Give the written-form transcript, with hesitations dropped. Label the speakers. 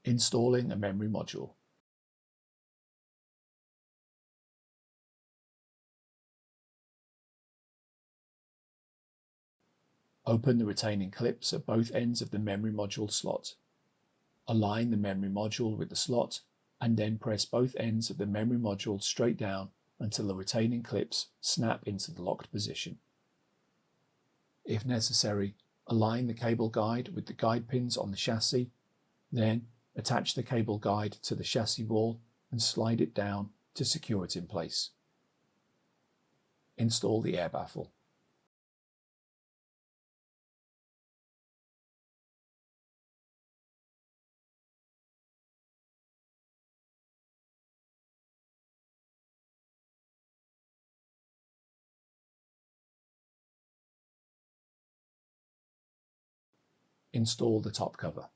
Speaker 1: Installing a memory module. Open the retaining clips at both ends of the memory module slot. Align the memory module with the slot and then press both ends of the memory module straight down until the retaining clips snap into the locked position. If necessary, align the cable guide with the guide pins on the chassis, then attach the cable guide to the chassis wall and slide it down to secure it in place. Install the air baffle. Install the top cover.